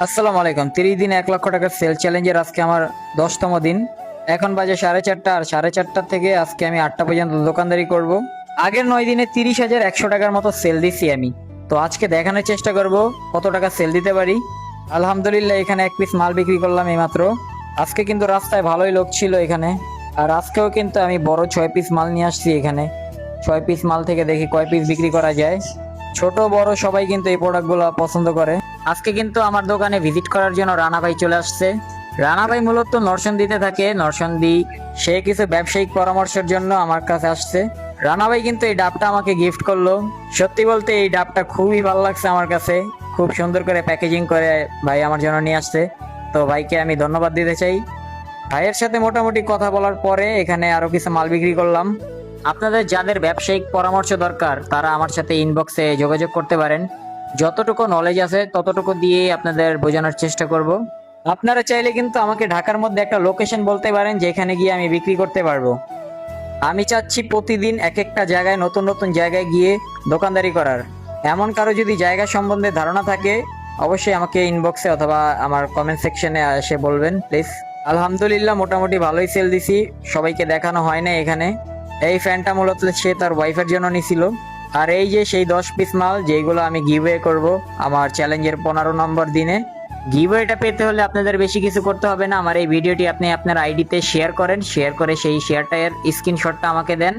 আসসালামু আলাইকুম। 30 দিন 1 লক্ষ টাকার সেল চ্যালেঞ্জের আজকে আমার 10তম দিন। এখন বাজে 4:30, আর 4:30 থেকে আজকে আমি 8টা পর্যন্ত দোকানদারি করব। আগের 9 দিনে 30,100 টাকার মতো সেল দিছি আমি। তো আজকে দেখানোর চেষ্টা করব কত টাকা সেল দিতে পারি। আলহামদুলিল্লাহ, এখানে 1 পিস মাল বিক্রি করলাম এইমাত্র। আজকে কিন্তু রাস্তায় ভালোই লোক ছিল এখানে। আর আজকেও কিন্তু আমি বড় 6 পিস মাল নিয়ে আসছি এখানে। 6 পিস মাল থেকে দেখি কয় পিস বিক্রি করা যায়। ছোট বড় সবাই কিন্তু এই প্রোডাক্টগুলো পছন্দ করে। আজকে কিন্তু আমার দোকানে ভিজিট করার জন্য রানা ভাই চলে আসছে। রানা ভাই মূলত নরসিংদীতে থাকে। নরসিংদী সে কিছু ব্যবসায়িক পরামর্শের জন্য আমার কাছে আসছে। রানা ভাই কিন্তু এই ডাবটা আমাকে গিফট করলো। সত্যি বলতে এই ডাবটা খুবই ভালো লাগছে আমার কাছে। খুব সুন্দর করে প্যাকেজিং করে ভাই আমার জন্য নিয়ে আসছে। তো ভাইকে আমি ধন্যবাদ দিতে চাই। ভাইয়ের সাথে মোটামুটি কথা বলার পরে এখানে আরো কিছু মাল বিক্রি করলাম। আপনাদের যাদের ব্যবসায়িক পরামর্শ দরকার তারা আমার সাথে ইনবক্সে যোগাযোগ করতে পারেন। যতটুকু নলেজ আছে ততটুকু দিয়ে আপনাদের বোঝানোর চেষ্টা করব। আপনারা চাইলে কিন্তু আমাকে ঢাকার মধ্যে একটা লোকেশন বলতে পারেন যেখানে গিয়ে আমি বিক্রি করতে পারবো। আমি চাচ্ছি প্রতিদিন এক একটা জায়গায়, নতুন নতুন জায়গায় গিয়ে দোকানদারি করার। এমন কারো যদি জায়গা সম্বন্ধে ধারণা থাকে অবশ্যই আমাকে ইনবক্সে অথবা আমার কমেন্ট সেকশনে এসে বলবেন প্লিজ। আলহামদুলিল্লাহ, মোটামুটি ভালোই সেল দিছি। সবাইকে দেখানো হয় না এখানে। এই ফ্যানটা মূলত সে তার ওয়াইফের জন্য নিছিল। আর এই যে সেই 10 পিস মাল যেগুলো আমি গিভওয়ে করব আমার চ্যালেঞ্জের 15 নম্বর দিনে। গিভওয়েটা পেতে হলে আপনাদের বেশি কিছু করতে হবে না। আমার এই ভিডিওটি আপনি আপনার আইডিতে শেয়ার করেন, শেয়ার করে সেই শেয়ারটার স্ক্রিনশটটা আমাকে দেন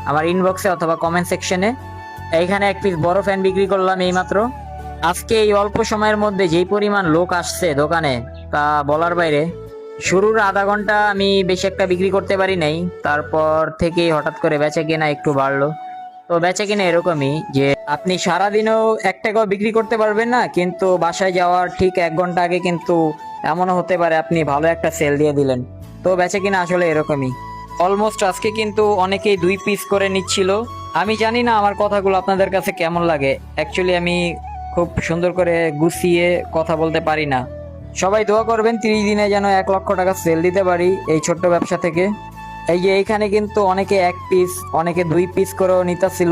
আমার ইনবক্সে অথবা কমেন্ট সেকশনে। এইখানে 1 পিস বড় ফ্যান বিক্রি করলাম এইমাত্র। আজকে এই অল্প সময়ের মধ্যে যেই পরিমাণ লোক আসছে দোকানে তা বলার বাইরে। শুরুর আধা ঘন্টা আমি বেশি একটা বিক্রি করতে পারি নাই, তারপর থেকে হঠাৎ করে বেচা কেনা একটু বাড়লো। তো বেচা কিনা এরকমই যে আপনি সারাদিনও 1 টাকাও বিক্রি করতে পারবেন না, কিন্তু বাসায় যাওয়ার ঠিক 1 ঘন্টা আগে কিন্তু এমনও হতে পারে আপনি ভালো একটা সেল দিয়ে দিলেন। তো বেচা কিনা আসলে এরকমই। অলমোস্ট আজকে কিন্তু অনেকেই 2 পিস করে নিচ্ছিল। আমি জানি না আমার কথাগুলো আপনাদের কাছে কেমন লাগে। অ্যাকচুয়ালি আমি খুব সুন্দর করে গুছিয়ে কথা বলতে পারি না। সবাই দোয়া করবেন 30 দিনে যেন 1 লক্ষ টাকা সেল দিতে পারি এই ছোট্ট ব্যবসা থেকে। এই যে এইখানে কিন্তু অনেকে 1 পিস, অনেকে 2 পিস করেও নিতেছিল।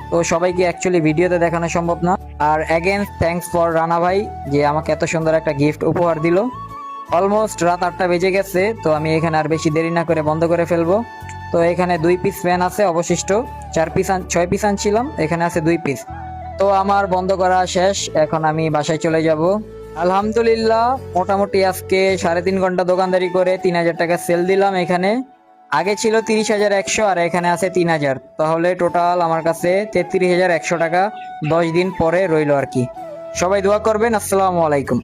তো সবাইকে অ্যাকচুয়ালি ভিডিওতে দেখানো সম্ভব না। আর অ্যাগেন থ্যাঙ্কস ফর রানা ভাই যে আমাকে এত সুন্দর একটা গিফট উপহার দিল। অলমোস্ট রাত 8টা বেজে গেছে। তো আমি এখানে আর বেশি দেরি না করে বন্ধ করে ফেলবো। তো এখানে 2 পিস ফ্যান আছে অবশিষ্ট। 6 পিস আনছিলাম, এখানে আছে 2 পিস। তো আমার বন্ধ করা শেষ, এখন আমি বাসায় চলে যাব। আলহামদুলিল্লাহ, মোটামুটি আজকে 3.5 ঘন্টা দোকানদারি করে 3,000 টাকা সেল দিলাম এখানে। আগে ছিল 30,100 আর এখানে আছে 3,000, তাহলে টোটাল আমার কাছে 33,100 টাকা 10 দিন পরে রইলো আর কি। সবাই দোয়া করবেন। আসসালামু আলাইকুম।